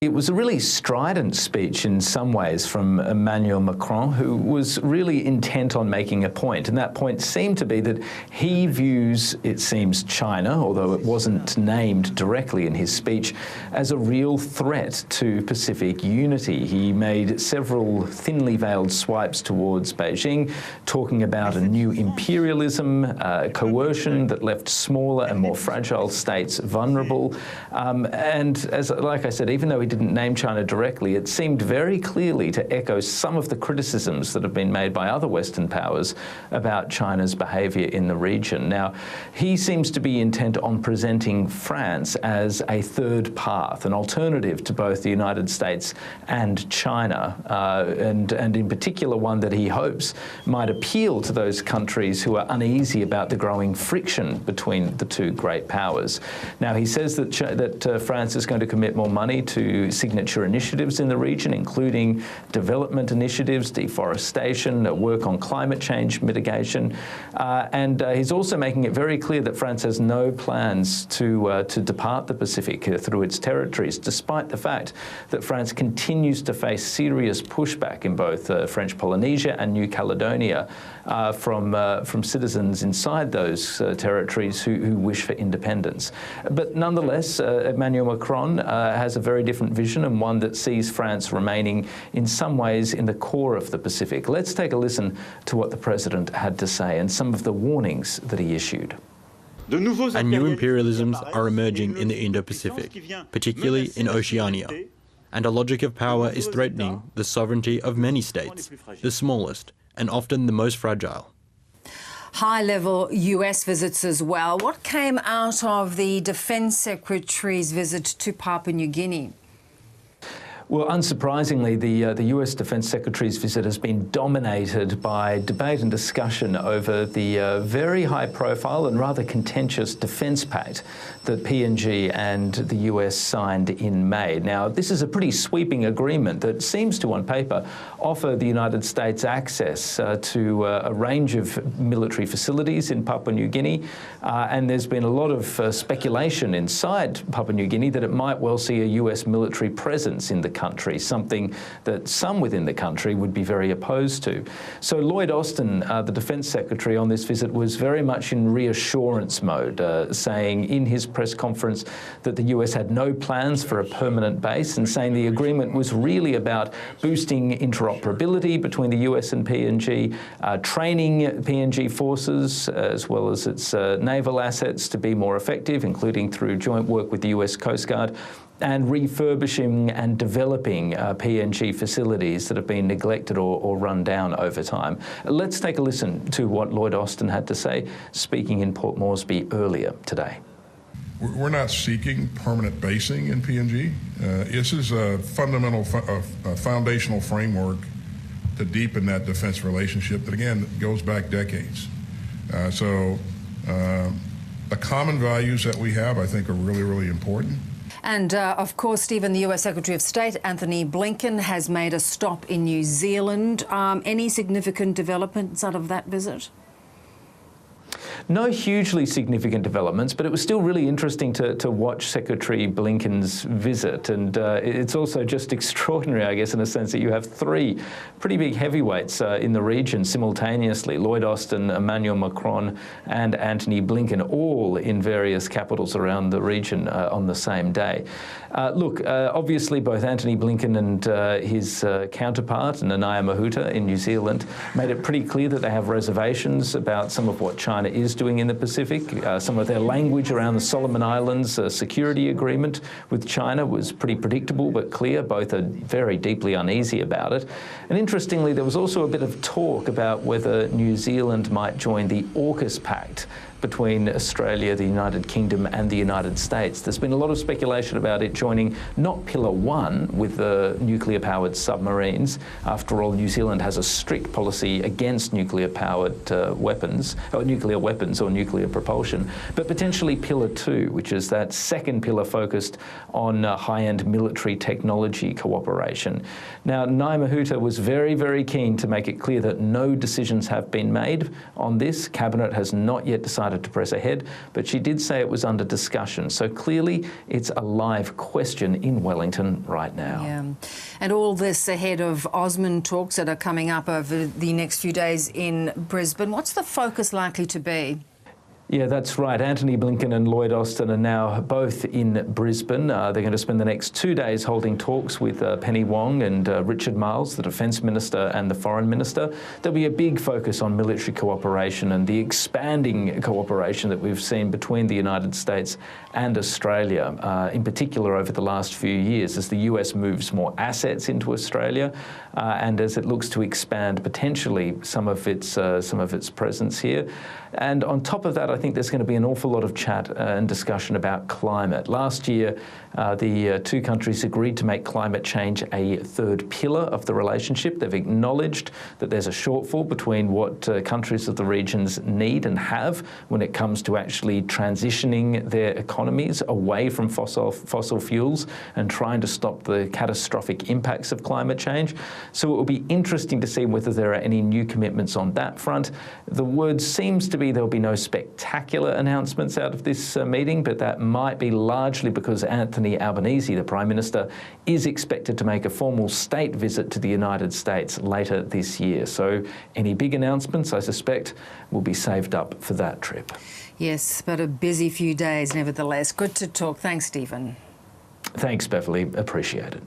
It was a really strident speech in some ways from Emmanuel Macron, who was really intent on making a point. And that point seemed to be that he views, it seems, China, although it wasn't named directly in his speech, as a real threat to Pacific unity. He made several thinly veiled swipes towards Beijing, talking about a new imperialism, coercion that left smaller and more fragile states vulnerable. And like I said, even though he didn't name China directly, it seemed very clearly to echo some of the criticisms that have been made by other Western powers about China's behaviour in the region. Now, he seems to be intent on presenting France as a third path, an alternative to both the United States and China, and in particular one that he hopes might appeal to those countries who are uneasy about the growing friction between the two great powers. Now, he says that France is going to commit more money to signature initiatives in the region, including development initiatives, deforestation, work on climate change mitigation, and he's also making it very clear that France has no plans to depart the Pacific through its territories, despite the fact that France continues to face serious pushback in both French Polynesia and New Caledonia from citizens inside those territories who wish for independence. But nonetheless, Emmanuel Macron has a very different vision, and one that sees France remaining in some ways in the core of the Pacific. Let's take a listen to what the president had to say and some of the warnings that he issued. And new imperialisms are emerging in the Indo-Pacific, particularly in Oceania. And a logic of power is threatening the sovereignty of many states, the smallest and often the most fragile. High-level US visits as well. What came out of the Defence Secretary's visit to Papua New Guinea? Well, unsurprisingly, the US Defence Secretary's visit has been dominated by debate and discussion over the very high-profile and rather contentious defence pact that PNG and the US signed in May. Now, this is a pretty sweeping agreement that seems to, on paper, offer the United States access to a range of military facilities in Papua New Guinea, and there's been a lot of speculation inside Papua New Guinea that it might well see a US military presence in the country, something that some within the country would be very opposed to. So Lloyd, the Defence Secretary on this visit, was very much in reassurance mode, saying in his press conference that the US had no plans for a permanent base, and saying the agreement was really about boosting interoperability between the US and PNG, training PNG forces as well as its naval assets to be more effective, including through joint work with the US Coast Guard, and refurbishing and developing PNG facilities that have been neglected or run down over time. Let's take a listen to what Lloyd Austin had to say, speaking in Port Moresby earlier today. We're not seeking permanent basing in PNG. This is a fundamental, foundational framework to deepen that defense relationship that, again, goes back decades. So the common values that we have, I think, are really, really important. And, of course, Stephen, the US Secretary of State, Antony Blinken, has made a stop in New Zealand. Any significant developments out of that visit? No hugely significant developments, but it was still really interesting to watch Secretary Blinken's visit. And it's also just extraordinary, I guess, in a sense that you have three pretty big heavyweights in the region simultaneously: Lloyd Austin, Emmanuel Macron and Antony Blinken, all in various capitals around the region on the same day. Look, obviously both Antony Blinken and his counterpart, Nanaia Mahuta in New Zealand, made it pretty clear that they have reservations about some of what China is doing in the Pacific. Some of their language around the Solomon Islands security agreement with China was pretty predictable but clear. Both are very deeply uneasy about it. And interestingly, there was also a bit of talk about whether New Zealand might join the AUKUS Pact between Australia, the United Kingdom and the United States. There's been a lot of speculation about it joining not Pillar 1 with the nuclear-powered submarines. After all, New Zealand has a strict policy against nuclear-powered weapons or nuclear propulsion, but potentially Pillar 2, which is that second pillar focused on high-end military technology cooperation. Now, Nanaia Mahuta was very, very keen to make it clear that no decisions have been made on this. Cabinet has not yet decided decided to press ahead, but she did say it was under discussion. So clearly it's a live question in Wellington right now. Yeah. And all this ahead of Osman talks that are coming up over the next few days in Brisbane. What's the focus likely to be? Yeah, that's right. Antony, Blinken and Lloyd are now both in Brisbane. They're going to spend the next 2 days holding talks with Penny Wong and Richard Marles, the Defence Minister and the Foreign Minister. There'll be a big focus on military cooperation and the expanding cooperation that we've seen between the United States and Australia, in particular over the last few years, as the US moves more assets into Australia and as it looks to expand potentially some of its presence here. And on top of that, I think there's going to be an awful lot of chat and discussion about climate. Last year, the two countries agreed to make climate change a third pillar of the relationship. They've acknowledged that there's a shortfall between what countries of the regions need and have when it comes to actually transitioning their economies away from fossil fuels and trying to stop the catastrophic impacts of climate change. So it will be interesting to see whether there are any new commitments on that front. The word seems to be there'll be no spectacular announcements out of this meeting, but that might be largely because Anthony Albanese, the Prime Minister, is expected to make a formal state visit to the United States later this year. So any big announcements, I suspect, will be saved up for that trip. Yes, but a busy few days nevertheless. Good to talk. Thanks, Stephen. Thanks, Beverly. Appreciate it.